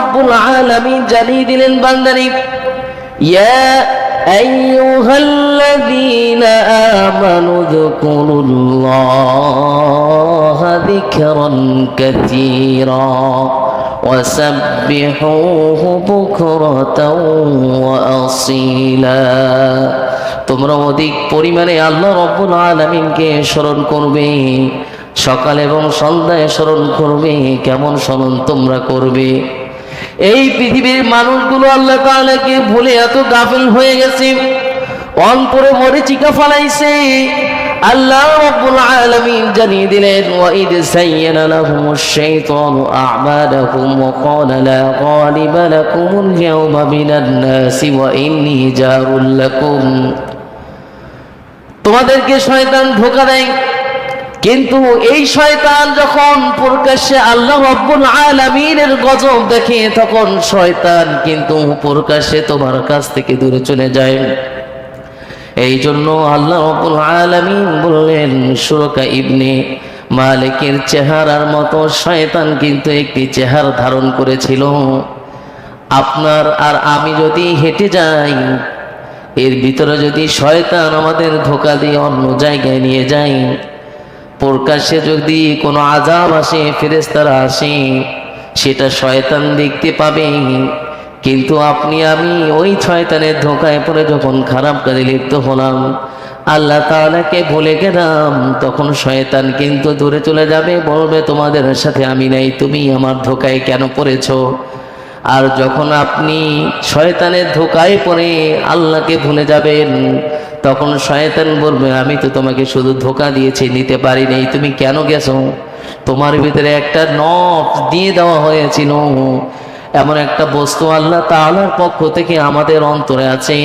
রব্বুল আলামিন জানিয়ে দিলেন বান্দারে, ইয়া আইয়ুহাল্লাযীনা আমানু যকুরুল্লাহা যিকরান কাসীরা ওয়াসাব্বিহুহু বুকরাতাও ওয়া আসীলা। তোমরা অধিক পরিমাণে আল্লাহ রব্বুল আলামিনকে স্মরণ করবে, সকাল এবং সন্ধ্যায় স্মরণ করবে। কেমন স্মরণ তোমরা করবে? এই পৃথিবীর মানুষগুলো আল্লাহ তাআলাকে ভুলে এত গাফিল হয়ে গেছে, অন্তরে মরিচিকা ফলাইছে। আল্লাহ রাব্বুল আলামিন জানিয়ে দিলেন, ওয়া ইদ সাইয়ানা লাহুমুশ শাইতানু আ'মালাহুম ওয়া ক্বালা লা গালিবা লাকুমুল ইয়াওমা মিনান নাসি ওয়া ইন্নী জারুল লাকুম। তোমাদেরকে শয়তান ধোঁকা দেয়, কিন্তু এই শয়তান যখন প্রকাশ্যে আল্লাহ রাব্বুল আলামিনের গজব দেখে, তখন শয়তান কিন্তু প্রকাশ্যে তোমার কাছ থেকে দূরে চলে যায়। এই জন্য আল্লাহ রাব্বুল আলামিন বললেন, সুরাকা ইবনে মালিকের চেহারার মতো শয়তান কিন্তু একটি চেহারা ধারণ করেছিল। আপনার আর আমি যদি হেঁটে যাই, এর ভিতরে যদি শয়তান আমাদের ধোঁকা দিয়ে অন্য জায়গায় নিয়ে যায়, প্রকাশ্যে যদি কোনো আযাব আসে, ফেরেশতারা আসে, সেটা শয়তান দেখতে পাবে। কিন্তু আপনি আমি ওই শয়তানের ধোঁকায় পড়ে যখন খারাপ কাজে লিপ্ত হলাম, আল্লাহ তাআলাকে ভুলে গেলাম, তখন শয়তান কিন্তু দূরে চলে যাবে, বলবে তোমাদের সাথে আমি নাই, তুমি আমার ধোঁকায় কেন পড়েছো? আর যখন আপনি শয়তানের ধোঁকায় পড়ে আল্লাহকে ভুলে যাবেন, তখন শয়তান বলবে আমি তো তোমাকে শুধু ধোঁকা দিয়েছি, নিতে পারি নাই, তুমি কেন গেছো? তোমার ভিতরে একটা নফস দিয়ে দেওয়া হয়েছিল, এমন একটা বস্তু আল্লাহ তাআলার পক্ষ থেকে আমাদের অন্তরে আছে।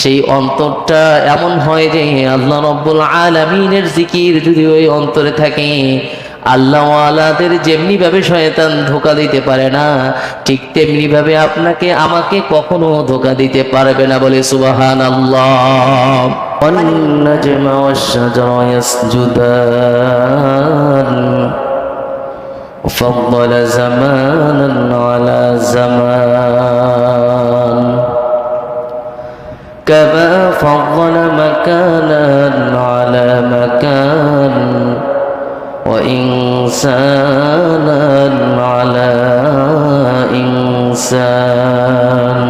সেই অন্তরটা এমন হয় যে আল্লাহ রাব্বুল আলামিনের জিকির যদি ওই অন্তরে থাকে, আল্লাহ ওয়ালাদের যেমনি ভাবে শয়তান ধোঁকা দিতে পারে না, ঠিক তেমনি ভাবে আপনাকে আমাকে কখনো ধোঁকা দিতে পারবে না। বলে সুবহানাল্লাহ। والنجم والشجر يسجدان وفضل زمانا على زمان كما فضل مكانا على مكان وإنسانا على إنسان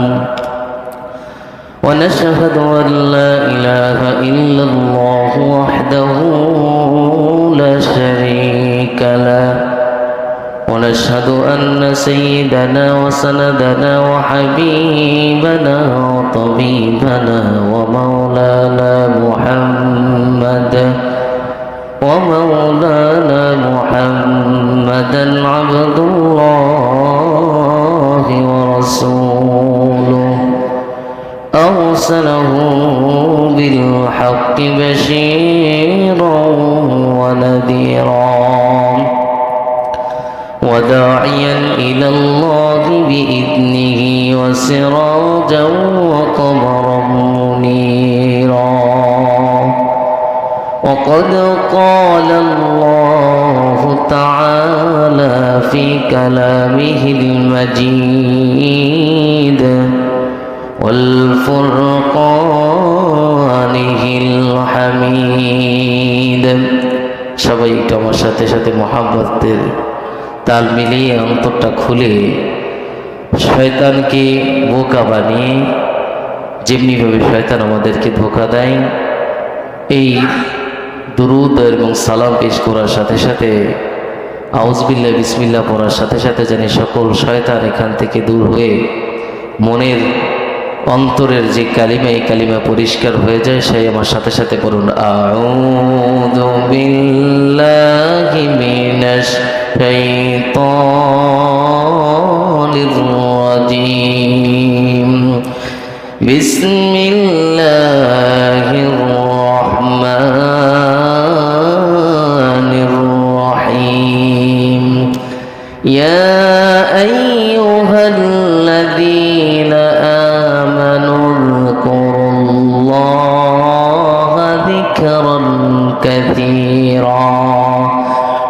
ونشهد أن لا إله إلا الله وحده لا شريك له ونشهد أن سيدنا وسندنا وحبيبنا وطبيبنا ومولانا محمدا عبد الله ورسوله أرسله بالحق بشيرا ونذيرا وداعيا إلى الله بإذنه وسراجا وقمرا منيرا وقد قال الله تعالى في كلامه المجيد والفرقانه الحميد। সবাই একটু আমার সাথে সাথে মোহাব্বতের তাল মিলিয়ে অন্তরটা খুলে শয়তানকে বোকা বানিয়ে যেমনিভাবে শয়তান আমাদেরকে ধোঁকা দেয়, এই দুরূদ এবং সালাম পেশ করার সাথে সাথে আউযুবিল্লাহ বিসমিল্লাহ পড়ার সাথে সাথে যেন সকল শয়তান এখান থেকে দূর হয়ে মনের অন্তরের যে কালিমা, এই কালিমা পরিষ্কার হয়ে যায়। সেই আমার সাথে সাথে পড়ুন, আউযু বিল্লাহি মিনাশ শাইতানির রাজীম বিসমিল্লাহির রহমানির রহিম ইয়া আইয়ুহাল্লাযীনা আমানু যকুরুল্লাহা যিকরান কাসীরা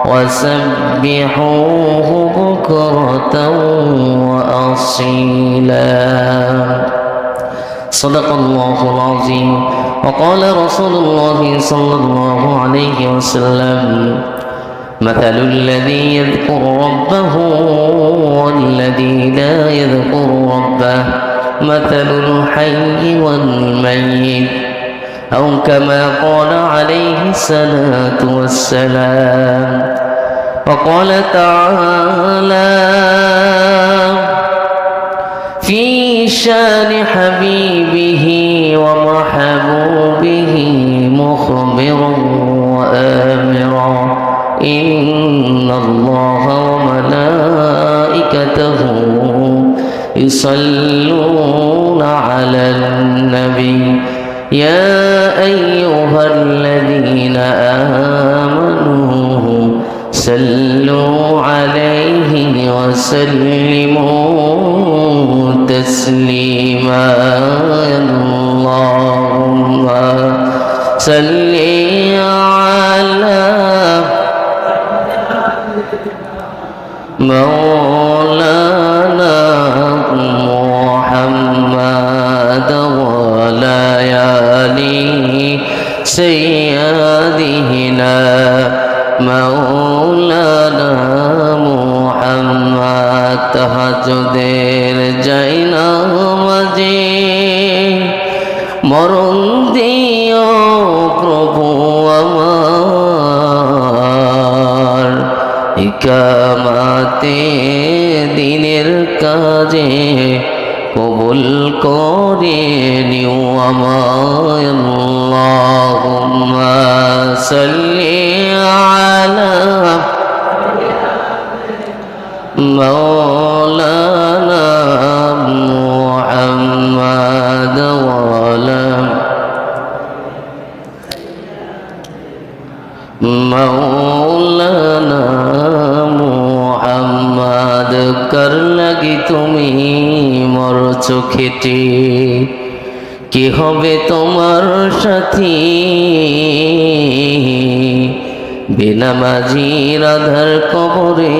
ওয়াসাব্বিহুহু বুকরাতাও ওয়া وصيلا صدق الله العظيم وقال رسول الله صلى الله عليه وسلم مثل الذي يذكر ربه والذي لا يذكر ربه مثل الحي والميت أو كما قال عليه الصلاة والسلام وقال تعالى في شان حبيبه ومحبوبه مخبرا وآمرا إن الله وملائكته يصلون على النبي يا أيها الذين آمنوا صلوا عليه وسلموا تسليما اللهم صل على مولانا محمد وعلى آله سيدنا مولانا محمد তাহাজ্জুদের যাই নামাজে মরণ দিও প্রভু আমার ইকামাতে দিনের কাজে কবুল করে নিও আমায় আল্লাহুম্মা সাল্লি আলা مولانا محمد وعلى مولانا محمد कर लगी তুমি মরছো খেটে কি হবে তোমার সাথী বেনামাজি রাধার কবরে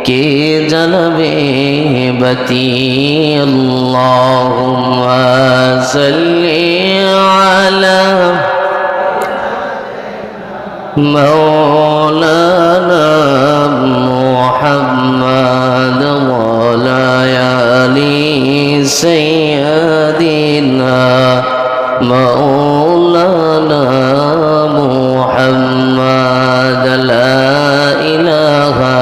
কে জ্বালাবে বাতি আল্লাহুম্মা সাল্লি আলা মাওলানা মুহাম্মাদ ওয়া আলা আলি সাইয়্যিদিনা মাওলানা মুহাম্মাদ লা ইলাহা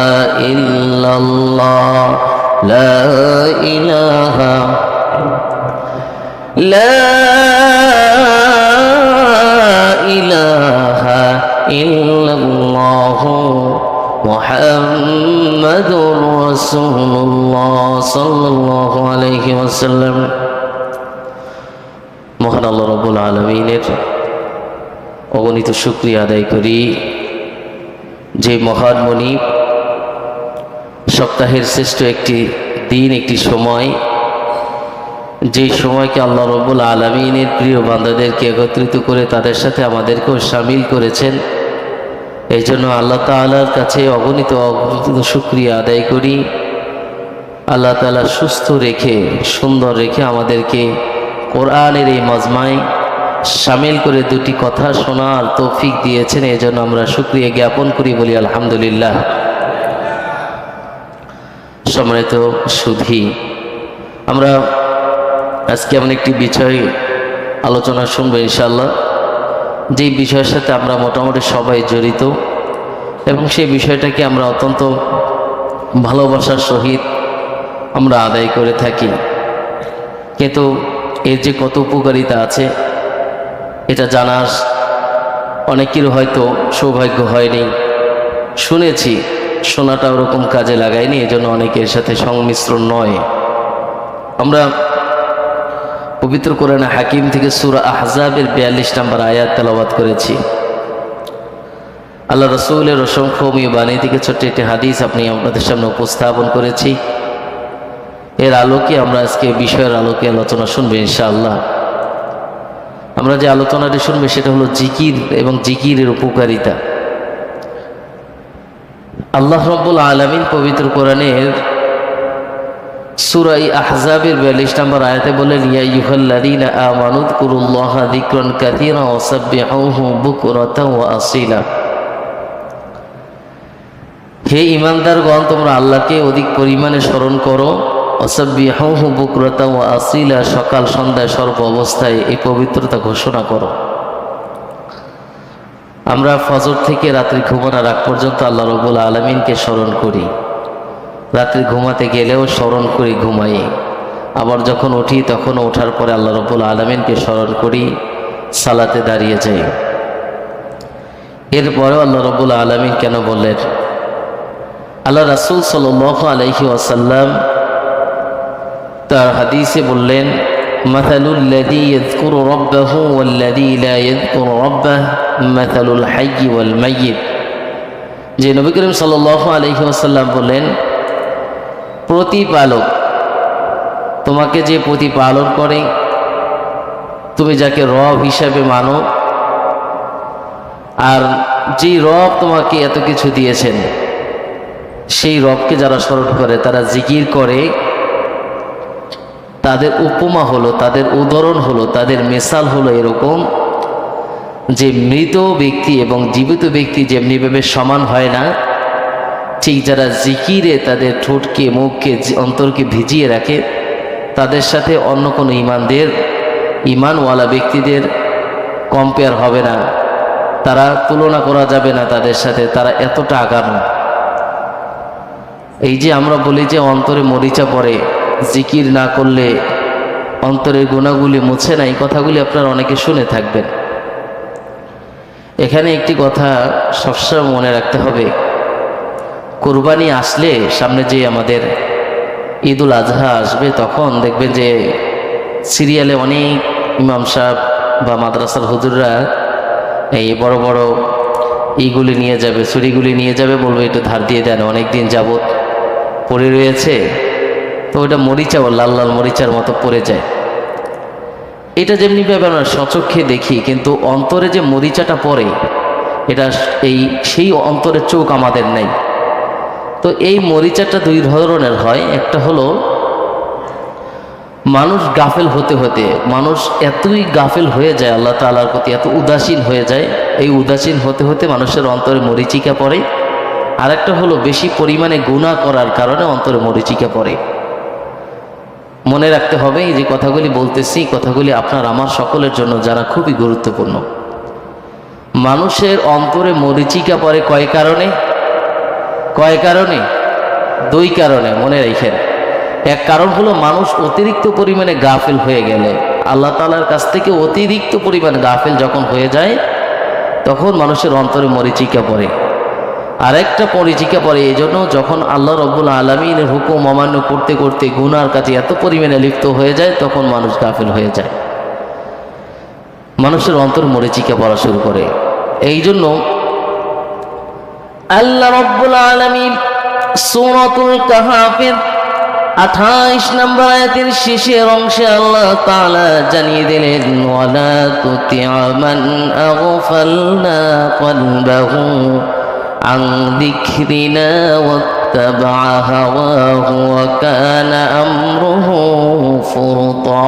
ইল্লাল্লাহ লা ইলাহা ইল্লাল্লাহ মুহাম্মাদুর রাসূলুল্লাহ সাল্লাল্লাহু আলাইহি ওয়াসাল্লাম। মহান আল্লাহ রাব্বুল আলামিনের অগণিত শুকরিয়া আদায় করি যে মহান মনিব সপ্তাহের শ্রেষ্ঠ একটি দিন একটি সময় যে সময়কে আল্লাহ রাব্বুল আলামিনের প্রিয় বান্দাদেরকে একত্রিত করে তাদের সাথে আমাদেরকেও শামিল করেছেন। এই জন্য আল্লাহ তাআলার কাছে অগণিত শুকরিয়া আদায় করি। আল্লাহ তাআলা সুস্থ রেখে সুন্দর রেখে আমাদেরকে কোরআনের এই মজমায় শামিল করে দুটি কথা শোনার তৌফিক দিয়েছেন। এই জন্য আমরা শুকরিয়া জ্ঞাপন করি, বলি আলহামদুলিল্লাহ। সম্মানিত সুধী, আমরা আজকে এমন একটি বিষয় আলোচনা শুনবো ইনশাআল্লাহ, যেই বিষয়ের সাথে আমরা মোটামুটি সবাই জড়িত এবং সেই বিষয়টাকে আমরা অত্যন্ত ভালোবাসার সহিত আমরা আদায় করে থাকি। কিন্তু এর যে কত উপকারিতা আছে এটা জানার অনেকের হয়তো সৌভাগ্য হয়নি, শুনেছি, শোনাটা ওরকম কাজে লাগায়নি, এজন্য অনেকের সাথে সংমিশ্রণ নয়। আমরা পবিত্র কোরআনে হাকিম থেকে সূরা আহজাবের 42 নম্বর আয়াত তেলাওয়াত করেছি। আল্লাহ রাসূলের অসংখ্য বাণী থেকে ছোট্ট একটি হাদিস আপনাদের সামনে উপস্থাপন করেছি। এর আলোকে আমরা আজকে বিষয়ের আলোকে আলোচনা শুনবো ইনশাআল্লাহ। আমরা যে আলোচনাটি শুনবো সেটা হলো জিকির এবং জিকিরের উপকারিতা। আল্লাহ রাব্বুল আলামিন পবিত্র কোরআনের সূরা আহজাবের 42 নম্বর আয়াতে বলেন, ইয়া আইয়ুহাল্লাযীনা আমানু যকুরুল্লাহা যিকরান কাসীরা ওয়াসাব্বিহুহু বুকরাতাও ওয়া আসীলা। হে ঈমানদারগণ, তোমরা আল্লাহকে অধিক পরিমাণে স্মরণ করো। ওয়াসাব্বিহুহু বুকরাতাও ওয়া আসীলা, সকাল সন্ধ্যায় সর্ব অবস্থায় এই পবিত্রতা ঘোষণা করো। আমরা ফজর থেকে রাত্রি ঘুমানোর আগ পর্যন্ত আল্লাহ রাব্বুল আলামিনকে স্মরণ করি। রাত্রি ঘুমাতে গেলেও স্মরণ করি, ঘুমাই। আবার যখন উঠি তখন ওঠার পরে আল্লাহ রাব্বুল আলামিনকে স্মরণ করি, সালাতে দাঁড়িয়ে যাই। এরপরেও আল্লাহ রাব্বুল আলামিন কেন বললেন? আল্লাহ রাসূল সাল্লাল্লাহু আলাইহি ওয়াসাল্লাম তার হাদিসে বললেন, মাসালুল লাযী ইয়াযকুরু রাব্বাহু ওয়াল লাযী লা ইয়াযকুরু রাব্বাহু মাসালুল হাইয়্যি ওয়াল মাইয়্যিত। যে নবী করিম সাল্লাল্লাহু আলাইহি ওয়াসাল্লাম বললেন, প্রতিপালক, তোমাকে যে প্রতিপালন করে, তুমি যাকে রব হিসাবে মানো, আর যে রব তোমাকে এত কিছু দিয়েছেন, সেই রবকে যারা স্মরণ করে, তারা জিকির করে, তাদের উপমা হলো, তাদের উদাহরণ হলো, তাদের মিসাল হলো এরকম যে মৃত ব্যক্তি এবং জীবিত ব্যক্তি যেমনিভাবে সমান হয় না, ঠিক যারা জিকিরে তাদের ঠোঁটকে, মুখকে, অন্তরকে ভিজিয়ে রাখে, তাদের সাথে অন্য কোনো ইমানওয়ালা ব্যক্তিদের কম্পেয়ার হবে না, তারা তুলনা করা যাবে না তাদের সাথে, তারা এতটা আগানো। এই যে আমরা বলি যে অন্তরে মরিচা পড়ে, জিকির না করলে অন্তরের গুণাগুলি মুছে না, এই কথাগুলি আপনারা অনেকে শুনে থাকবেন। এখানে একটি কথা সবসময় মনে রাখতে হবে, কুরবানি আসলে, সামনে যে আমাদের ঈদুল আজহা আসবে, তখন দেখবেন যে সিরিয়ালে অনেক ইমাম সাহেব বা মাদ্রাসার হুজুররা এই বড় বড় এইগুলি নিয়ে যাবে, ছুরিগুলি নিয়ে যাবে, বলবে একটু ধার দিয়ে দেন, অনেক দিন যাবত পড়ে রয়েছে। তো ওইটা মরিচা, লাল লাল মরিচার মতো পড়ে যায়। এটা যেমনিভাবে আমরা সচক্ষে দেখি, কিন্তু অন্তরে যে মরিচাটা পড়ে, এটা সেই অন্তরের চোখ আমাদের নাই। তো এই মরিচাটা দুই ধরনের হয়। একটা হলো মানুষ গাফেল হতে হতে, মানুষ এতই গাফেল হয়ে যায়, আল্লাহ তাআলার প্রতি এত উদাসীন হয়ে যায়, এই উদাসীন হতে হতে মানুষের অন্তরে মরিচিকা পড়ে। আর একটা হলো বেশি পরিমাণে গুনাহ করার কারণে অন্তরে মরিচিকা পড়ে। মনে রাখতে হবে, এই যে কথাগুলি বলতেছি, কথাগুলি আপনার আমার সকলের জন্য জানা খুবই গুরুত্বপূর্ণ। মানুষের অন্তরে মরিচিকা পড়ে কয় কারণে? দুই কারণে, মনে রাখেন। এক কারণ হলো মানুষ অতিরিক্ত পরিমাণে গাফিল হয়ে গেলে, আল্লাহ তাআলার কাছ থেকে অতিরিক্ত পরিমাণ গাফিল যখন হয়ে যায়, তখন মানুষের অন্তরে মরিচিকা পড়ে। আরেকটা মরিচিকা পড়ে এই জন্য, যখন আল্লাহ রাব্বুল আলামিনের হুকুম অমান্য করতে করতে গুনার কাজে এত পরিমাণে লিপ্ত হয়ে যায়, তখন মানুষ গাফিল হয়ে যায়, মানুষের অন্তর মরিচিকা পড়া শুরু করে। এই জন্য আল্লাহ রাব্বুল আলামিন সূরাতুল কাহফের 28 নম্বর আয়াতের শেষের অংশে আল্লাহ তাআলা জানিয়ে দিলেন, ওয়ালা তুতি'আ মান আগফালনা কলবাহু আন যিকরিনা ওয়াত্তাবা'a হাওয়াহু ওয়া কানা আমরুহু ফুরতা।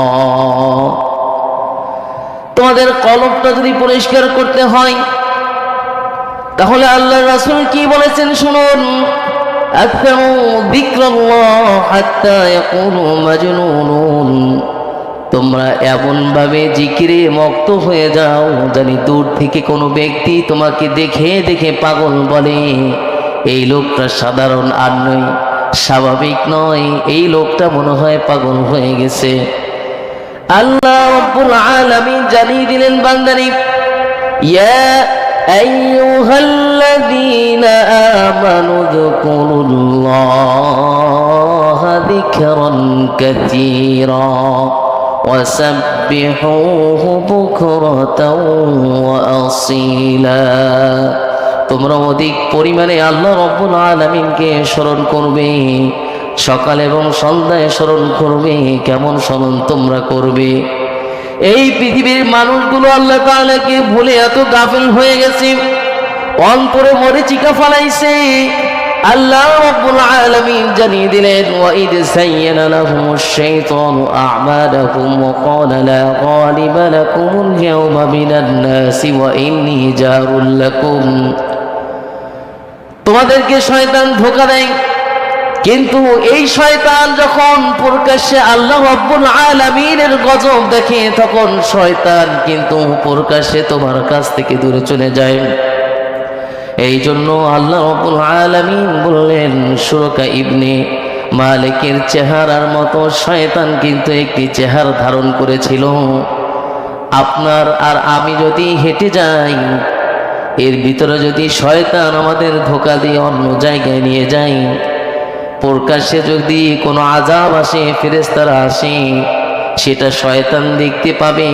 তোমাদের কলবটা যদি পরিষ্কার করতে হয়, তাহলে আল্লাহর রাসূল কি বলেছেন শুনুন, আকসারু যিকরাল্লাহ হাত্তা ইয়াকুলু মাজনুন। তোমরা এমনভাবে জিকিরে মগ্ন হয়ে যাও জানি দূর থেকে কোনো ব্যক্তি তোমাকে দেখে দেখে পাগল বলে, এই লোকটা সাধারণ আর নয়, স্বাভাবিক নয়, এই লোকটা মনে হয় পাগল হয়ে গেছে। আল্লাহ রাব্বুল আলামিন জানিয়ে দিলেন বান্দারে, ইয়া আইয়ুহাল্লাযীনা আমানু যকুরুল্লাহা যিকরান কাসীরা ওয়াসাব্বিহুহু বুকরাতাও ওয়া আসীলা। তোমরা অধিক পরিমাণে আল্লাহ রাব্বুল আলামিনকে স্মরণ করবে, সকাল এবং সন্ধ্যায় স্মরণ করবে। কেমন স্মরণ তোমরা করবে? এই পৃথিবীর মানুষগুলো আল্লাহ তাআলাকে ভুলে এত গাফিল হয়ে গেছে, অন্তরে মরিচিকা ফালাইছে, আল্লাহ রাব্বুল আলামিন জানিয়ে দিলেন, ওয়াইদ সাইয়ানা লাহুমুশ শাইতানু আ'মালাকুম ওয়া ক্বালা লা গালিবা লাকুমুল ইয়াওমা মিনান নাসি ওয়া ইন্নী জারুল লাকুম। তোমাদেরকে শয়তান ধোঁকা দেয়, কিন্তু এই শয়তান যখন প্রকাশ্যে আল্লাহ রাব্বুল আলামিনের গজব দেখে তখন শয়তান কিন্তু প্রকাশ্যে তোমার কাছ থেকে দূরে চলে যায়। এই জন্য আল্লাহ রাব্বুল আলামিন বললেন, শুরাকা ইবনে মালিকের চেহারার মতো শয়তান কিন্তু একটি চেহারা ধারণ করেছিল। আপনার আর আমি যদি হেঁটে যাই, এর ভিতরে যদি শয়তান আমাদের ধোঁকা দিয়ে অন্য জায়গায় নিয়ে যায়, প্রকাশ্যে যদি কোনো আযাব আসে, ফেরেশতারা আসে, সেটা শয়তান দেখতে পাবে।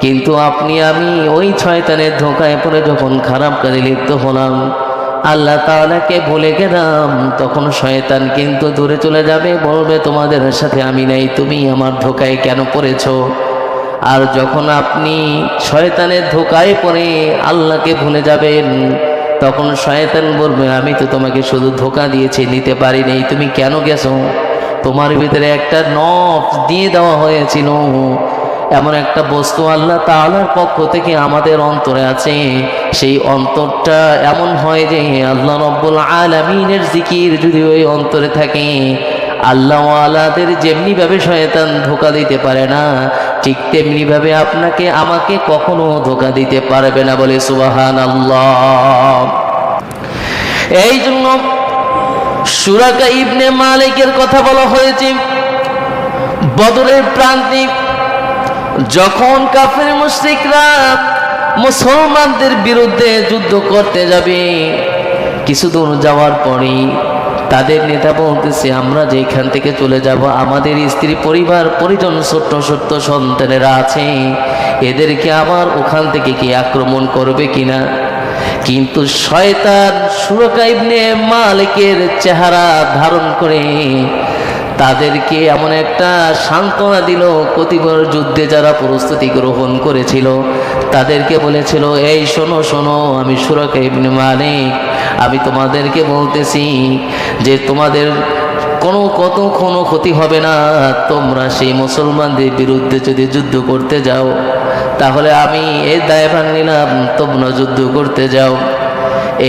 কিন্তু আপনি আমি ওই শয়তানের ধোঁকায় পড়ে যখন খারাপ কাজে লিপ্ত হলাম, আল্লাহ তাআলাকে ভুলে গেলাম, তখন শয়তান কিন্তু দূরে চলে যাবে, বলবে তোমাদের সাথে আমি নাই, তুমি আমার ধোঁকায় কেন পড়েছো। আর যখন আপনি শয়তানের ধোঁকায় পড়ে আল্লাহকে ভুলে যাবেন, তখন শয়তান বলবে আমি তো তোমাকে শুধু ধোঁকা দিয়েছি, নিতে পারি নাই, তুমি কেন গেছো। তোমার ভিতরে একটা নফস দিয়ে দেওয়া হয়েছিল, এমন একটা বস্তু আল্লাহ তাআলার পক্ষ থেকে আমাদের অন্তরে আছে। সেই অন্তরটা এমন হয় যে আল্লাহ রাব্বুল আলামিনের জিকির যদি ওই অন্তরে থাকে, আল্লাহওয়ালাদের যেমনিভাবে শয়তান ধোঁকা দিতে পারে না, ঠিক তেমনিভাবে আপনাকে আমাকে কখনো ধোঁকা দিতে পারবে না। বলে সুবহানাল্লাহ। এই জন্য শুরাকা ইবনে মালিকের কথা বলা হয়েছে। বদরের প্রান্তে যখন কাফের মুশরিকরা মুসলমানদের বিরুদ্ধে যুদ্ধ করতে যাবে, কিছু দূর যাওয়ার পরেই তাদের নেতা বলতেছে, আমরা যেখান থেকে চলে যাব, আমাদের স্ত্রী পরিবার পরিজন ছোট্ট ছোট্ট সন্তানেরা আছে, এদেরকে আবার ওখান থেকে কি আক্রমণ করবে কিনা। কিন্তু শয়তান শুরাকা ইবনে মালিকের চেহারা ধারণ করে তাদেরকে এমন একটা সান্ত্বনা দিল, কতিপয় যুদ্ধে যারা প্রস্তুতি গ্রহণ করেছিল তাদেরকে বলেছিল, এই শোনো শোনো, আমি শুরাকা ইবনে মালিক, আমি তোমাদেরকে বলতেছি যে তোমাদের কোনো ক্ষতি হবে না। তোমরা সেই মুসলমানদের বিরুদ্ধে যদি যুদ্ধ করতে যাও, তাহলে আমি এই দায়ভার নিলাম, তোমরা যুদ্ধ করতে যাও।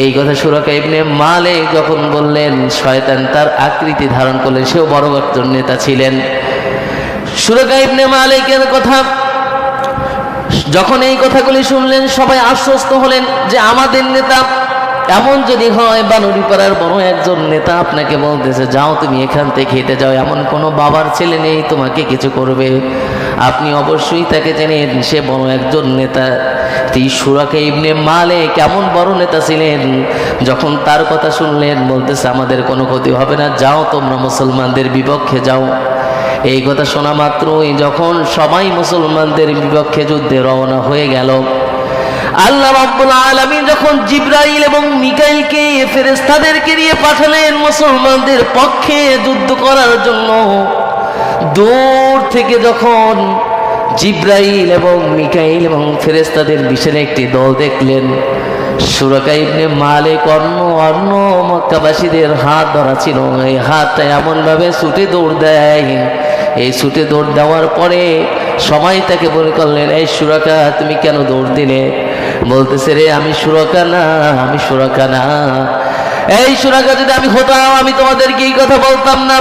এই কথা শুরাকা ইবনে মালিক যখন বললেন, শয়তান তার আকৃতি ধারণ করলেন। সেও বড় একজন নেতা ছিলেন। শুরাকা ইবনে মালিকের কথা যখন এই কথাগুলি শুনলেন, সবাই আশ্বস্ত হলেন যে আমাদের নেতা এমন যদি হয়, বানুরিপাড়ার বড় একজন নেতা আপনাকে বলতেছে যাও তুমি এখান থেকে হেঁটে যাও, এমন কোনো বাবার ছেলে নেই তোমাকে কিছু করবে, আপনি অবশ্যই তাকে চেনেন, সে বড় একজন নেতা। এই শুরাকা ইবনে মালিক কেমন বড় নেতা ছিলেন, যখন তার কথা শুনলেন বলতেছে আমাদের কোনো ক্ষতি হবে না, যাও তোমরা মুসলমানদের বিপক্ষে যাও। এই কথা শোনা মাত্রই যখন সবাই মুসলমানদের বিপক্ষে যুদ্ধে রওনা হয়ে গেল, আল্লাহ রাব্বুল আলামিন যখন জিবরাইল এবং মিকাইলকে ফেরেশতাদেরকে নিয়ে পাঠালেন মুসলমানদের পক্ষে যুদ্ধ করার জন্য, দূর থেকে যখন জিবরাইল এবং মিকাইল এবং ফেরেশতাদের বিশাল একটি দল দেখলেন, শুরাকা ইবনে মালিক অন্য মক্কাবাসীদের হাত ধরা ছিল, এই হাতটা এমনভাবে ছুটে দৌড় দেয়। এই ছুটে দৌড় দেওয়ার পরে সবাই তাকে বলে করলেন, এই শুরাকা তুমি কেন দৌড় দিলে। বলতেছে, রে আমি শুরাকা না, আমি শুরাকা না। এই শুরাকা যদি আমি হতাম, আমি তোমাদেরকে এই কথা বলতাম না।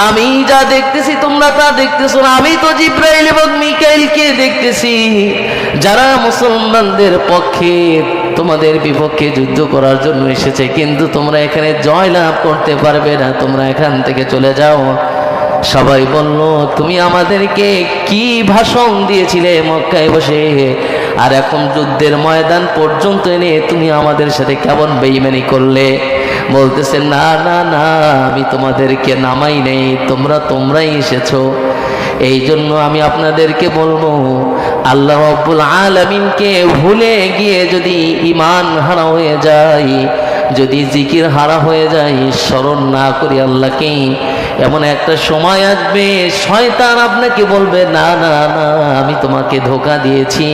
আমি যা দেখতেছি তোমরা তা দেখতেছো না, আমি তো জিবরাইল এবং মিকাইলকে দেখতেছি, যারা মুসলমানদের পক্ষে তোমাদের বিপক্ষে যুদ্ধ করার জন্য এসেছে, কিন্তু তোমরা এখানে জয় লাভ করতে পারবে না, তোমরা এখান থেকে চলে যাও। সবাই বলল, তুমি আমাদেরকে কি ভাষণ দিয়েছিলে মক্কায় বসে, আর এখন যুদ্ধের ময়দান পর্যন্ত এনে তুমি আমাদের সাথে কেমন বেঈমানি করলে। বলতেছে, না না না, আমি তোমাদেরকে নামাই নেই, তোমরাই এসেছো। এই জন্য আমি আপনাদেরকে বলবো, আল্লাহ রাব্বুল আলামিনকে ভুলে গিয়ে যদি ঈমান হারা হয়ে যায়, যদি জিকির হারা হয়ে যায়, স্মরণ না করি আল্লাহকে, এমন একটা সময় আসবে শয়তান আপনাকে বলবে, না না না, আমি তোমাকে ধোঁকা দিয়েছি,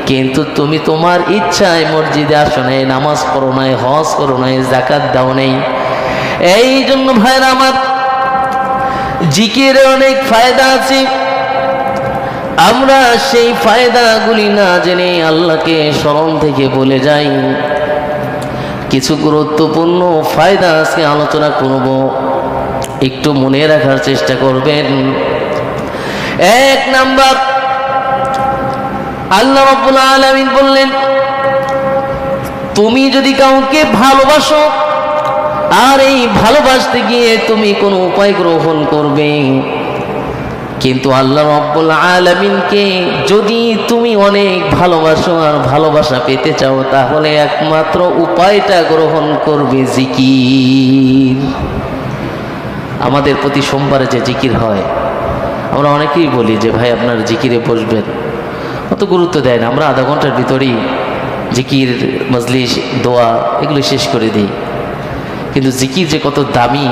কিন্তু তুমি তোমার ইচ্ছায় মসজিদে আসো নাই, নামাজ পড়ো নাই, হজ করো নাই, যাকাত দাও নাই। এই জন্য ভাইরা আমার, জিকিরের অনেক ফায়দা আছে। আমরা সেই ফায়দাগুলি না জেনে আল্লাহকে স্মরণ থেকে বলে যাই। কিছু গুরুত্বপূর্ণ ফায়দা আজকে আলোচনা করব, একটু মনে রাখার চেষ্টা করবেন। এক নাম্বার, আল্লাহ রাব্বুল আলামিন বললেন, তুমি যদি কাউকে ভালোবাসো আর এই ভালোবাসতে গিয়ে তুমি কোনো উপায় গ্রহণ করবে, কিন্তু আল্লাহ রাব্বুল আলামিনকে যদি তুমি অনেক ভালোবাসো আর ভালোবাসা পেতে চাও, তাহলে একমাত্র উপায়টা গ্রহণ করবে জিকির। আমাদের প্রতি সোমবারে যে জিকির হয়, আমরা অনেকেই বলি যে ভাই আপনার জিকিরে বসবেন, অত গুরুত্ব দেয় না। আমরা আধা ঘন্টার ভিতরেই জিকির, মজলিস, দোয়া এগুলো শেষ করে দিই। কিন্তু জিকির যে কত দামি,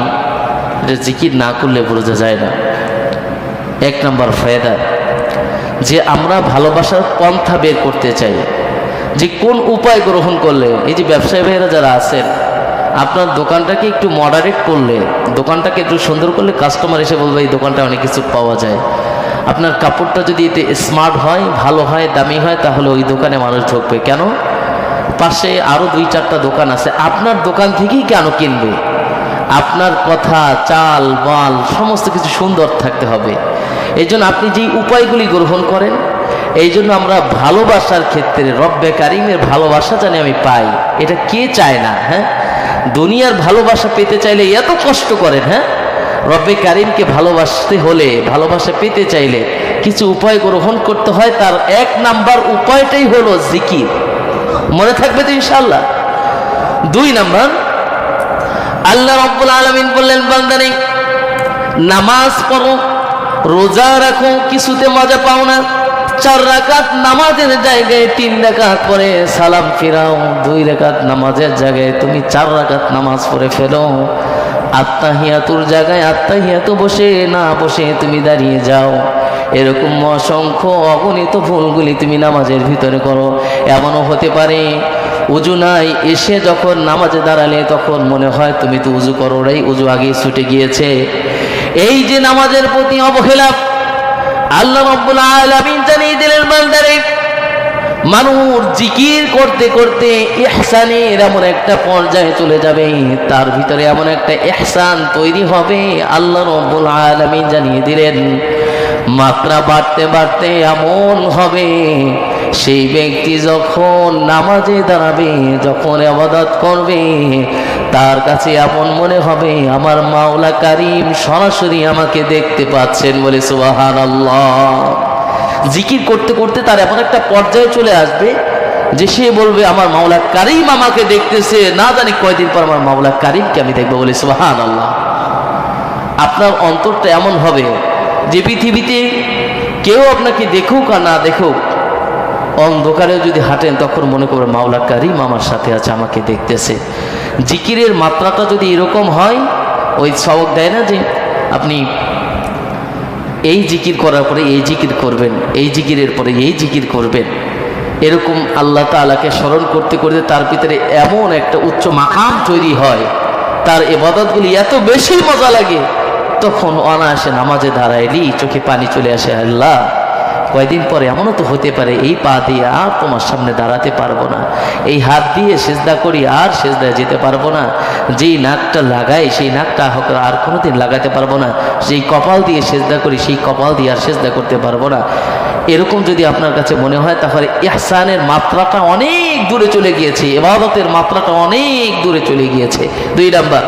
এটা জিকির না করলে বোঝা যায় না। এক নম্বর ফায়দা, যে আমরা ভালোবাসার পন্থা বের করতে চাই, যে কোন উপায় গ্রহণ করলে, এই যে ব্যবসায়ী ভাইয়েরা যারা আছেন, আপনার দোকানটাকে একটু মডারেট করলে, দোকানটাকে একটু সুন্দর করলে কাস্টমার এসে বলবে এই দোকানটা অনেক কিছু পাওয়া যায়। আপনার কাপড়টা যদি এতে স্মার্ট হয়, ভালো হয়, দামি হয়, তাহলে ওই দোকানে মানুষ ঢুকবে। কেন? পাশে আরও 2-4টা দোকান আছে, আপনার দোকান থেকেই কেন কিনবে? আপনার কথা, চাল বাল সমস্ত কিছু সুন্দর থাকতে হবে। এই জন্য আপনি যেই উপায়গুলি গ্রহণ করেন, এই জন্য আমরা ভালোবাসার ক্ষেত্রে রব্বে কারিমের ভালোবাসা জানি আমি পাই, এটা কে চায় না? হ্যাঁ, দুনিয়ার ভালোবাসা পেতে চাইলে এত কষ্ট করেন। হ্যাঁ, রব্বে কারিমকে ভালোবাসতে হলে, ভালোবাসা পেতে চাইলে কিছু উপায় গ্রহণ করতে হয়। তার এক নাম্বার উপায়টাই হলো জিকির। মনে থাকবে তো ইনশাআল্লাহ? 2 নাম্বার, আল্লাহ রাব্বুল আলামিন বললেন, বান্দারে নামাজ পড়ো, রোজা রাখো, কিছুতে মজা পাও না, 4 রাকাত নামাজের জায়গায় 3 রাকাত পরে সালাম ফিরাও, 2 রাকাত নামাজের জায়গায় তুমি 4 রাকাত নামাজ পড়ে ফেলো, আত্তাহিয়াতুর জায়গায় আত্তাহিয়াতু বসে না বসে তুমি দাঁড়িয়ে যাও। এরকম অসংখ্য অগণিত ভুলগুলি তুমি নামাজের ভিতরে করো। এমনও হতে পারে উজু নাই, এসে যখন নামাজে দাঁড়ালে তখন মনে হয় তুমি তো উজু করো নাই, উজু আগেই ছুটে গিয়েছে। এই যে নামাজের প্রতি অবহেলা, আল্লাহ রাব্বুল আলামিন জানিয়ে দিলেন, বান্দারে মানুষ জিকির করতে করতে ইহসানের এমন একটা পর্যায়ে চলে যাবে, তার ভিতরে এমন একটা ইহসান তৈরি হবে। আল্লাহ রাব্বুল আলামিন জানিয়ে দিলেন, মাত্রা বাড়তে বাড়তে এমন হবে, সেই ব্যক্তি যখন নামাজে দাঁড়াবে, যখন ইবাদত করবে, তার কাছে এমন মনে হবে আমার মাওলা কারীম সরাসরি আমাকে দেখতে পাচ্ছেন। বলে সুবহানাল্লাহ। জিকির করতে করতে তার এমন একটা পর্যায়ে চলে আসবে যে সে বলবে আমার মাওলা কারীম আমাকে দেখতেছে, না জানি কয়দিন পর আমার মাওলা কারীমকে আমি দেখবো। বলে সুবহানাল্লাহ। আপনার অন্তরটা এমন হবে যে পৃথিবীতে কেউ আপনাকে দেখুক আর না দেখুক, অন্ধকারে যদি হাঁটেন তখন মনে করবেন মাওলা কারীম আমার সাথে আছে, আমাকে দেখতেছে। জিকিরের মাত্রাটা যদি এরকম হয়, ওই সবক দেয় না যে আপনি এই জিকির করার পরে এই জিকির করবেন, এই জিকিরের পরে এই জিকির করবেন, এরকম আল্লাহ তাআলাকে স্মরণ করতে করতে তার ভিতরে এমন একটা উচ্চ মাকাম তৈরি হয়, তার ইবাদতগুলি এত বেশি মজা লাগে, তখন অনায়াসে নামাজে দাঁড়াইলেই চোখে পানি চলে আসে। আল্লাহ, কয়দিন পরে এমনও তো হতে পারে এই পা দিয়ে আর তোমার সামনে দাঁড়াতে পারবো না, এই হাত দিয়ে সেজদা করি আর সেজদায় যেতে পারবো না, যেই নাকটা লাগাই সেই নাকটা আর কোনোদিন লাগাতে পারবো না, যেই কপাল দিয়ে সেজদা করি সেই কপাল দিয়ে আর সেজদা করতে পারবো না। এরকম যদি আপনার কাছে মনে হয়, তাহলে ইহসানের মাত্রাটা অনেক দূরে চলে গিয়েছে, ইবাদতের মাত্রাটা অনেক দূরে চলে গিয়েছে। 2 নাম্বার।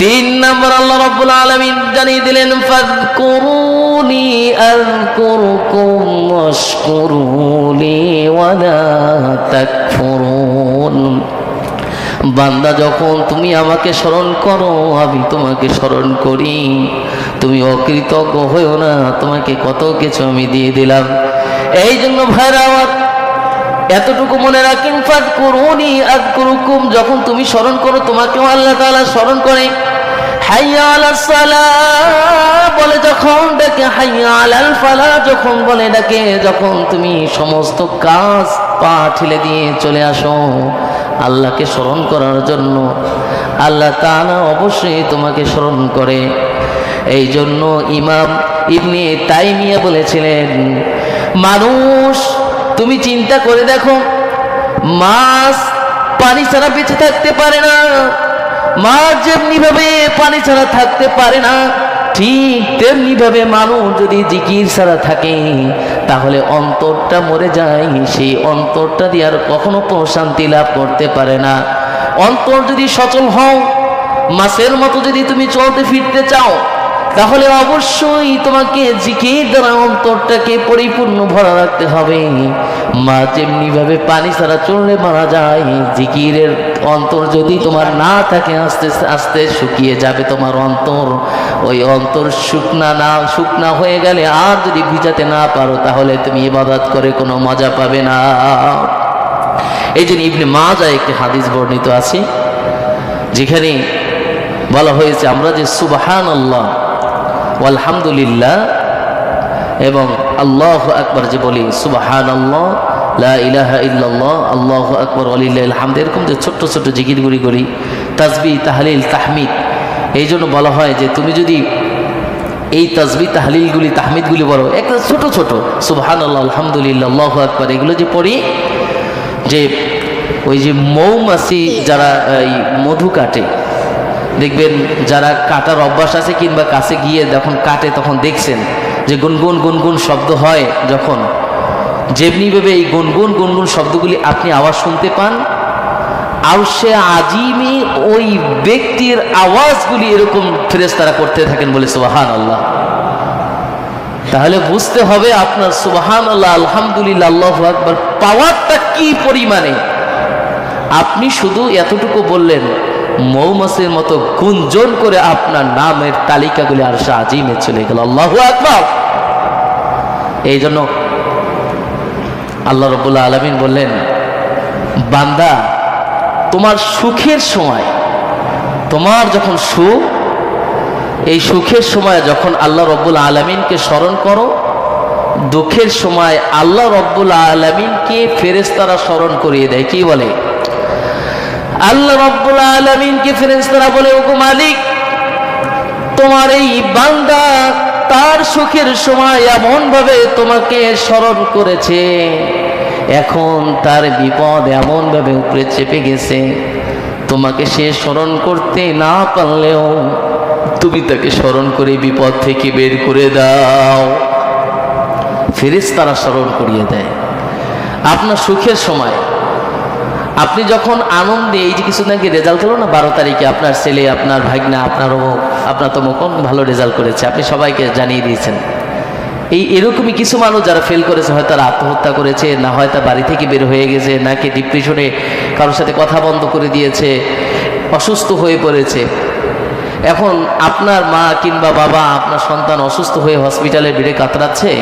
3 নাম্বার, আল্লাহ রাব্বুল আলামিন জানিয়ে দিলেন, ফাযকুরুনি আযকুরুকুম ওয়াশকুরুলি ওয়ালা তাকফুরুন। বান্দা, যখন তুমি আমাকে স্মরণ করো আমি তোমাকে স্মরণ করি, তুমি অকৃতজ্ঞ হইও না, তোমাকে কত কিছু আমি দিয়ে দিলাম। এই জন্য ভাইরা আমার, এতটুকু মনে রাখেন, ফাযকুরুনি আযকুরুকুম, যখন তুমি স্মরণ করো তোমাকেও আল্লাহ তাআলা স্মরণ করে। হাইয়া আলাস সালাহ বলে যখন ডাকে, হাইয়া আলাল ফালাহ যখন বলে ডাকে, যখন তুমি সমস্ত কাজ পা ঠেলে দিয়ে চলে আসো আল্লাহকে স্মরণ করার জন্য, আল্লাহ তাআলা অবশ্যই তোমাকে স্মরণ করে। এই জন্য ইমাম ইবনে তাইমিয়া বলেছিলেন, মানুষ তুমি চিন্তা করে দেখো, মাছ পানি ছাড়া বেঁচে থাকতে পারে না, মাছ যেমনি ভাবে পানি ছাড়া থাকতে পারে না, ঠিক তেমনি ভাবে মানুষ যদি জিকির ছাড়া থাকে তাহলে অন্তরটা মরে যায়, সেই অন্তরটা দিয়ে আর কখনো প্রশান্তি লাভ করতে পারে না। অন্তর যদি সচল হও, মাছের মতো যদি তুমি চলতে ফিরতে চাও, তাহলে অবশ্যই তোমাকে জিকির দ্বারা অন্তরটাকে পরিপূর্ণ ভরা রাখতে হবে। মাছ যেমনি ভাবে পানি ছাড়া চললে মারা যায়, জিকিরের অন্তর যদি তোমার না থাকে আস্তে আস্তে শুকিয়ে যাবে তোমার অন্তর। ওই অন্তর শুকনা হয়ে গেলে আর যদি ভিজাতে না পারো তাহলে তুমি ইবাদত করে কোনো মজা পাবে না। এই জন্য ইবনে মাজাহ একটি হাদিস বর্ণিত আছে, যেখানে বলা হয়েছে আমরা যে সুবহানাল্লাহ আলহামদুলিল্লাহ এবং আল্লাহু আকবার যে বলি, সুবহানাল্লাহ লা ইলাহা ইল্লাল্লাহ আল্লাহু আকবার ওয়ালিল্লাহিল হামদ, এরকম যে ছোট্ট ছোট্ট জিকিরগুলি করি, তাসবিহ তাহলিল তাহমিদ, এই জন্য বলা হয় যে তুমি যদি এই তাসবিহ তাহলিলগুলি তাহমিদগুলি বলো, একটা ছোট ছোট সুবহানাল্লাহ আলহামদুলিল্লাহ আল্লাহু আকবার এগুলো যে পড়ি, যে ওই যে মৌমাছি যারা এই মধু কাটে, দেখবেন যারা কাটার অভ্যাস আছে কিংবা কাছে গিয়ে যখন কাটে তখন দেখছেন যে গুনগুন গুনগুন শব্দ হয়, যখন যেমনিভাবে এই গুনগুন গুনগুন শব্দগুলি আপনি আওয়াজ শুনতে পান, আরশে আজিমে ওই ব্যক্তির আওয়াজগুলি এরকম ফেরেশতারা করতে থাকেন বলে সুবহানাল্লাহ। তাহলে বুঝতে হবে আপনার সুবহানাল্লাহ আলহামদুলিল্লাহ আল্লাহু আকবার পাওয়ারটা কি পরিমাণে। আপনি শুধু এতটুকু বললেন, মৌমাছির মতো গুঞ্জন করে আপনার নামের তালিকাগুলি আরশে আজিমে চলে গেল। আল্লাহু আকবার। এই জন্য আল্লাহ রাব্বুল আলামিন বললেন, বান্দা তোমার সুখের সময়, তোমার যখন সুখ, এই সুখের সময় যখন আল্লাহ রাব্বুল আলামিনকে স্মরণ করো, দুঃখের সময় আল্লাহ রাব্বুল আলামিনকে ফেরেশতারা স্মরণ করিয়ে দেয়। কি বলে? আল্লাহ রাব্বুল আলামিনকে ফেরেশতারা বলে, ওগো মালিক, তোমার এই বান্দা তার সুখের সময় এমন ভাবে তোমাকে স্মরণ করেছে, এখন তার বিপদ এমন ভাবে উপরে চেপে গেছে, তোমাকে সে স্মরণ করতে না পারলেও তুমি তাকে স্মরণ করে বিপদ থেকে বের করে দাও। ফেরেশতারা স্মরণ করিয়ে দেয়। আপনার সুখের সময় আপনি যখন আনন্দে, এই যে কিছুদিন আগে রেজাল্ট হলো না 12 তারিখে, আপনার ছেলে, আপনার ভাগনা, আপনার তো কোন ভালো রেজাল্ট করেছে, আপনি সবাইকে জানিয়ে দিয়েছেন। এরকমই কিছু মানুষ যারা ফেল করেছে, হয়তো তারা আত্মহত্যা করেছে, না হয়তো বাড়ি থেকে বের হয়ে গেছে, নাকি ডিপ্রেশনে কারোর সাথে কথা বন্ধ করে দিয়েছে, অসুস্থ হয়ে পড়েছে। এখন আপনার মা কিংবা বাবা, আপনার সন্তান অসুস্থ হয়ে হসপিটালে বেডে কাতরাচ্ছে,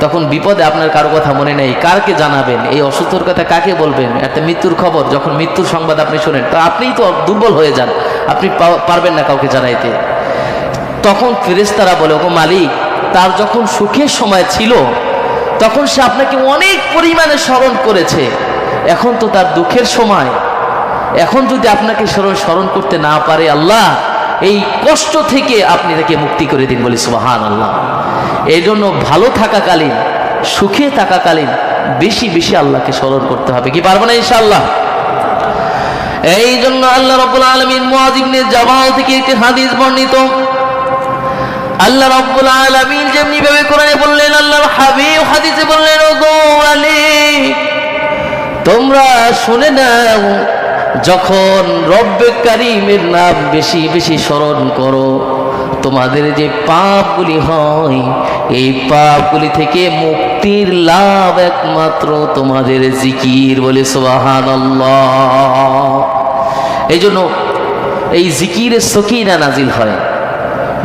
তখন বিপদে আপনার কারো কথা মনে নেই, কারকে জানাবেন? এই অসুস্থর কথা কাকে বলবেন? একটা মৃত্যুর খবর যখন, মৃত্যুর সংবাদ আপনি শোনেন, তো আপনিই তো দুর্বল হয়ে যান, আপনি পারবেন না কাউকে জানাইতে। তখন ফেরেশতারা বলে, ওগো মালিক, তার যখন সুখের সময় ছিল তখন সে আপনাকে অনেক পরিমাণে স্মরণ করেছে, এখন তো তার দুঃখের সময়, এখন যদি আপনাকে স্মরণ করতে না পারে, আল্লাহ এই কষ্ট থেকে আপনি তাকে মুক্তি করে দিন। বলি সুবহানাল্লাহ। এই জন্য ভালো থাকাকালীন, সুখে থাকাকালীন বেশি বেশি আল্লাহকে স্মরণ করতে হবে। কি পারবো না ইনশাআল্লাহ? এই জন্য আল্লাহ রাব্বুল আলামিন মুআয ইবনে জাবাল থেকে একটি হাদিস বর্ণিত, আল্লাহ রাব্বুল আলামিন যেমনি ভাবে কোরআনে বললেন, আল্লাহর হাবিব হাদিসে বললেন, ওগো আলী, তোমরা শুনে নাও, যখন রব্বে কারীমের নাম বেশি বেশি স্মরণ করো, তোমাদের যে পাপগুলি হয়, এই পাপগুলি থেকে মুক্তির লাভ একমাত্র তোমাদের জিকির। বলে সুবহানাল্লাহ। এই জন্য এই জিকিরের সকিনা নাজিল হয়।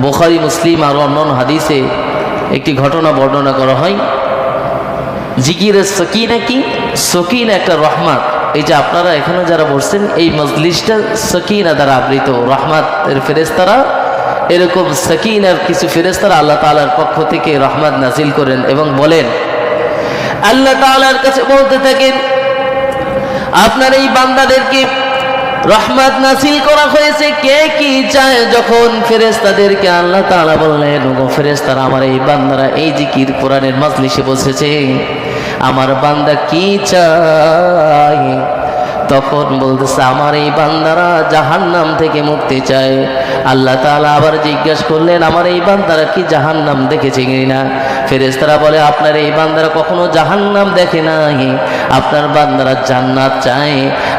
বুখারী, মুসলিম আর অন্যান্য হাদিসে একটি ঘটনা বর্ণনা করা হয়। জিকিরের সকিনা কি? সকিনা একটা রহমত, এই যে আপনারা এখানে যারা বসছেন, এই মজলিসটা সাকিনা দ্বারা আবৃত, রহমতের ফেরেশতারা, এরকম সাকিনার কিছু ফেরেশতারা আল্লাহ তাআলার পক্ষ থেকে রহমত নাজিল করেন এবং বলেন, আল্লাহ তাআলার কাছে বলতে থাকেন, আপনার এই বান্দাদেরকে রহমত নাজিল করা হয়েছে, কে কি চায়? যখন ফেরেশতাদেরকে আল্লাহ তাআলা বললেন, ওগো ফেরেশতারা, আমার এই বান্দারা এই জিকির কোরআনের মাজলিসে বসেছে, আমার বান্দা কি চায়? তখন বলতেছে, আমার এই বান্দারা জাহান্নাম থেকে মুক্তি চায়। আল্লাহ তাআলা আবার জিজ্ঞাসা করলেন, আমার এই বান্দারা কি জাহান্নাম দেখেছে কিনা? ফেরেশতারা বলে, আপনার এই বান্দারা কখনো জাহান্নাম দেখে নাই, আপনার বান্দারা জান্নাত চায়।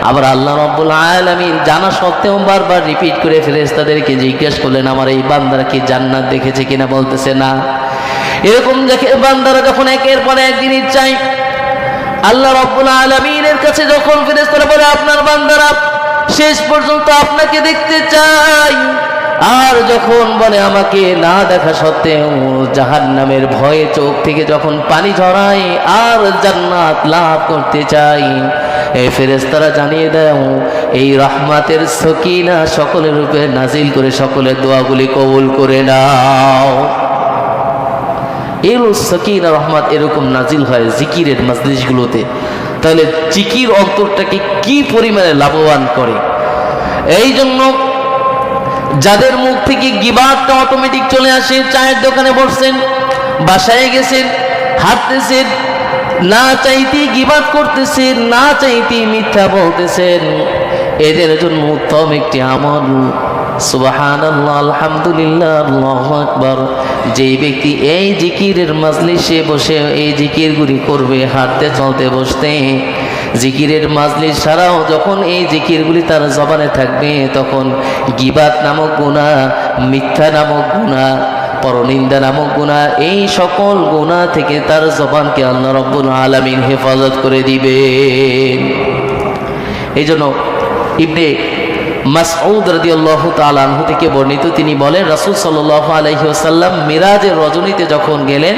আবার আল্লাহ রাব্বুল আলামিন জানা সত্ত্বেও বারবার রিপিট করে ফেরেশতাদেরকে জিজ্ঞাসা করলেন, আমার এই বান্দারা কি জান্নাত দেখেছে কিনা? বলতেছে না। এরকম দেখে বান্দারা যখন একের পর এক জিনিস চায়, আল্লাহ রাব্বুল আলামিনের কাছে যখন ফেরেশতারা বলে, আপনার বান্দারা শেষ পর্যন্ত আপনাকে দেখতে চায়, আর যখন বলে আমাকে না দেখা সত্ত্বেও জাহান্নামের ভয়ে চোখ থেকে যখন পানি ঝরায় আর জান্নাত লাভ করতে চাই, এই ফেরেশতারা জানিয়ে দাও, এই রহমতের সকিনা সকলের রূপে নাজিল করে সকলের দোয়াগুলি কবুল করে নাও। এর সকিনা রহমত এরকম নাজিল হয় জিকিরের মাজলিসগুলোতে। তাহলে জিকির অন্তরটাকে কি পরিমাণে লাভবান করে। এই জন্য যাদের মুখ থেকে গিবাতটা অটোমেটিক চলে আসে, চায়ের দোকানে বসছেন, বাসায় গেছেন, হাঁটতেছেন, না চাইতে গিবাত করতেছেন, না চাইতে মিথ্যা বলতেছেন, এদের জন্য উত্তম একটি আমল সুবহানাল্লাহ, আলহামদুলিল্লাহ, আল্লাহু আকবার। যেই ব্যক্তি এই জিকিরের মাজলিসে বসে এই জিকিরগুলি করবে, হাঁটতে চলতে বসতে, জিকিরের মাজলিস ছাড়াও যখন এই জিকিরগুলি তার জবানে থাকবে, তখন গিবাত নামক গুনাহ, মিথ্যা নামক গুনাহ, পরনিন্দা নামক গুনাহ, এই সকল গুনাহ থেকে তার জবানকে আল্লাহ রাব্বুল আলামিন হেফাজত করে দিবেন। এই জন্য ইবনে মাসউদ রাদিয়াল্লাহু তাআলা আনহু থেকে বর্ণিত, তিনি বলেন, রাসূল সাল্লাল্লাহু আলাইহি ওয়াসাল্লাম মিরাজের রজনীতে যখন গেলেন,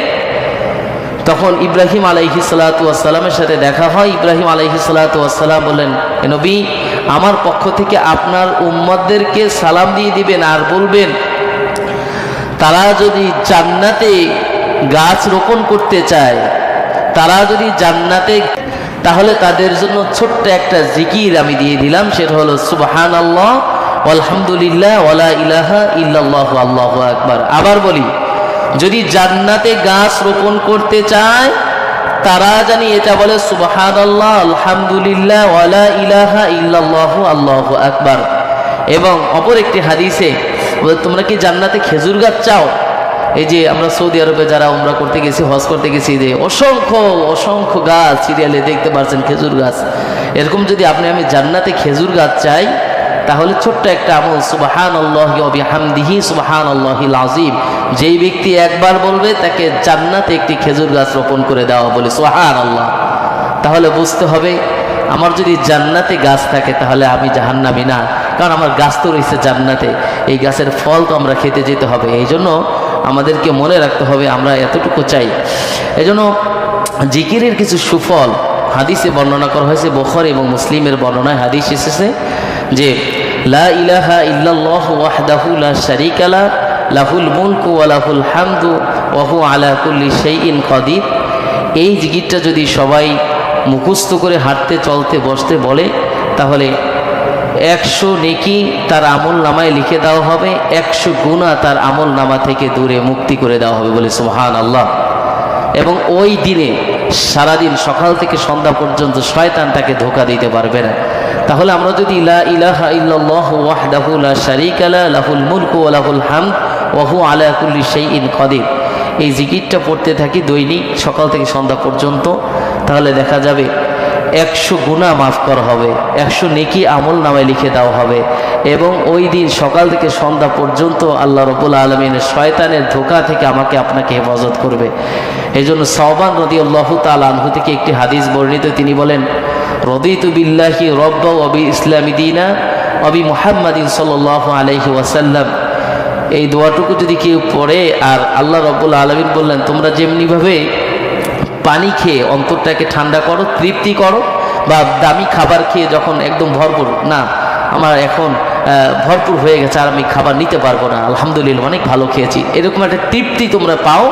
তখন ইব্রাহিম আলাইহিস সালাতু ওয়াস সালামের সাথে দেখা হয়। ইব্রাহিম আলাইহিস সালাতু ওয়াস সালাম বলেন, হে নবী, আমার পক্ষ থেকে আপনার উম্মতদেরকে সালাম দিয়ে দিবেন আর বলবেন, তারা যদি জান্নাতে গাছ রোপণ করতে চায়, তারা যদি জান্নাতে, তাহলে তাদের জন্য ছোট্ট একটা জিকির আমি দিয়ে দিলাম, সেটা হলো সুবহানাল্লাহ, আলহামদুলিল্লাহ, ওয়ালা ইলাহা ইল্লাল্লাহু, আল্লাহু আকবার। আবার বলি, যদি জান্নাতে গাছ রোপণ করতে চায়, তারা জানি এটা বলে সুবহানাল্লাহ, আলহামদুলিল্লাহ, ওয়ালা ইলাহা ইল্লাল্লাহু, আল্লাহু আকবার। এবং অপর একটি হাদিসে, তোমরা কি জান্নাতে খেজুর গাছ চাও? এই যে আমরা সৌদি আরবে যারা উমরা করতে গেছি, হজ করতে গেছি, যে অসংখ্য অসংখ্য গাছ সিরিয়ালে দেখতে পাচ্ছেন খেজুর গাছ। এরকম যদি আপনি আমি জান্নাতে খেজুর গাছ চাই, তাহলে ছোট্ট একটা আমল সুবহানাল্লাহি ওয়া বিহামদিহি সুবহানাল্লাহিল আযীম, যেই ব্যক্তি একবার বলবে তাকে জান্নাতে একটি খেজুর গাছ রোপণ করে দেওয়া বলে সুবহানাল্লাহ। তাহলে বুঝতে হবে, আমার যদি জান্নাতে গাছ থাকে তাহলে আমি জাহান্নামী না, কারণ আমার গাছ তো রয়েছে জান্নাতে, এই গাছের ফল তো আমরা খেতে যেতে হবে। এই জন্য আমাদেরকে মনে রাখতে হবে আমরা এতটুকু চাই। এজন্য জিকিরের কিছু সুফল হাদিসে বর্ণনা করা হয়েছে, বুখারী এবং মুসলিমের বর্ণনায় হাদিস এসেছে যে, লা ইলাহা ইল্লাল্লাহু ওয়াহদাহু লা শারীকা লাহু, লাহুল মুলকু ওয়া লাহুল হামদু ওয়া হুয়া আলা কুল্লি শাইইন কাদির। এই জিকিরটা যদি সবাই মুখস্থ করে হাঁটতে চলতে বসতে বলে, তাহলে 100 নেকি তার আমল নামায় লিখে দেওয়া হবে, 100 গুনাহ তার আমল নামা থেকে দূরে মুক্তি করে দেওয়া হবে বলে সুবহানাল্লাহ। এবং ওই দিনে সারাদিন সকাল থেকে সন্ধ্যা পর্যন্ত শয়তান তাকে ধোঁকা দিতে পারবে না। তাহলে আমরা যদি লা ইলাহা ইল্লাল্লাহু ওয়াহদাহু লা শারীকা লাহু, লাহুল মুলকু ওয়া লাহুল হামদ ওয়া হুয়া আলা কুল্লি শাইইন কাদির, এই জিকিরটা পড়তে থাকি দৈনিক সকাল থেকে সন্ধ্যা পর্যন্ত, তাহলে দেখা যাবে 100 গুনাহ মাফ করা হবে, 100 নেকি আমল নামায় লিখে দেওয়া হবে। এবং ওই দিন সকাল থেকে সন্ধ্যা পর্যন্ত আল্লাহ রাব্বুল আলামিনের শয়তানের ধোঁকা থেকে আমাকে আপনাকে হেফাজত করবে। এই জন্য সাওবান রাদিয়াল্লাহু তাআলা আনহু থেকে একটি হাদিস বর্ণিত, তিনি বলেন, রাদিতু বিল্লাহি রাব্বা ওয়া বি ইসলামি দীনা ওয়া বি মুহাম্মাদিন সাল্লাল্লাহু আলাইহি ওয়াসাল্লাম। এই দোয়াটুকু যদি কেউ পড়ে, আর আল্লাহ রাব্বুল আলামিন বললেন, তোমরা যেমনিভাবে পানি খেয়ে অন্তরটাকে ঠান্ডা করো, তৃপ্তি করো, বা দামি খাবার খেয়ে যখন একদম ভরপুর, না আমার এখন ভরপুর হয়ে গেছে আর আমি খাবার নিতে পারবো না, আলহামদুলিল্লাহ অনেক ভালো খেয়েছি, এরকম একটা তৃপ্তি তোমরা পাও।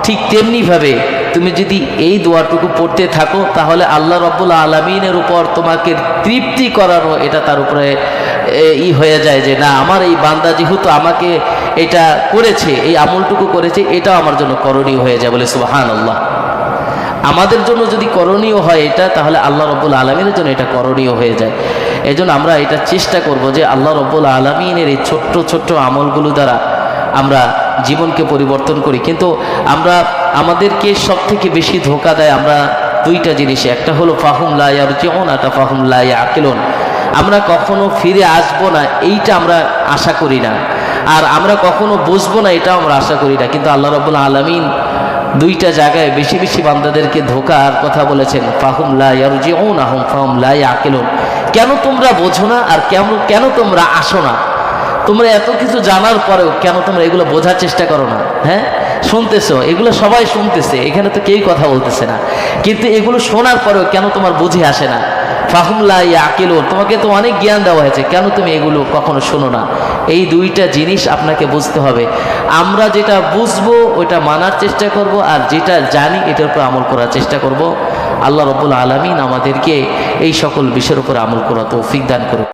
ঠিক তেমনিভাবে তুমি যদি এই দোয়াটুকু পড়তে থাকো তাহলে আল্লাহ রাব্বুল আলামিনের উপর তোমাকে তৃপ্তি করানো, এটা তার উপরে হয়ে যায় যে না, আমার এই বান্দা যেহেতু আমাকে এটা করেছে, এই আমলটুকু করেছে, এটাও আমার জন্য করণীয় হয়ে যায়, বলে সুবহানাল্লাহ। আমাদের জন্য যদি করণীয় হয় এটা, তাহলে আল্লাহ রাব্বুল আলামিনের জন্য এটা করণীয় হয়ে যায়। এজন্য আমরা এটা চেষ্টা করব যে আল্লাহ রাব্বুল আলামিনের এই ছোট্ট ছোট্ট আমলগুলো দ্বারা আমরা জীবনকে পরিবর্তন করি। কিন্তু আমরা আমাদেরকে সব থেকে বেশি ধোঁকা দেয় আমরা দুইটা জিনিস, একটা হলো ফাহুম লা ইয়ারজিউন, একটা ফাহুম লা ইয়াকিলুন। আমরা কখনো ফিরে আসবো না এইটা আমরা আশা করি না, আর আমরা কখনো বুঝবো না এটাও আমরা আশা করি না। কিন্তু আল্লাহ রাব্বুল আলামিন দুইটা জায়গায় বেশি বেশি বান্দাদেরকে ধোঁকার কথা বলেছেন, ফাহুম লা ইয়ারজিউন আহুম ফাহুম লা ইয়াকিলুন। কেন তোমরা বোঝো না আর কেন তোমরা আসো না? তোমরা এত কিছু জানার পরেও কেন তোমরা এগুলো বোঝার চেষ্টা করো না? হ্যাঁ, শুনতেছো, এগুলো সবাই শুনতেছে, এখানে তো কেউই কথা বলতেছে না, কিন্তু এগুলো শোনার পরেও কেন তোমার বুঝে আসে না? ফাহুম লা ইয়াকিলুন, তোমাকে তো অনেক জ্ঞান দেওয়া হয়েছে, কেন তুমি এগুলো কখনো শোনো না? এই দুইটা জিনিস আপনাকে বুঝতে হবে। আমরা যেটা বুঝবো ওইটা মানার চেষ্টা করব, আর যেটা জানি এটার উপর আমল করার চেষ্টা করব। আল্লাহ রাব্বুল আলামিন আমাদেরকে এই সকল বিষয়ের উপর আমল করা তৌফিক দান করুন।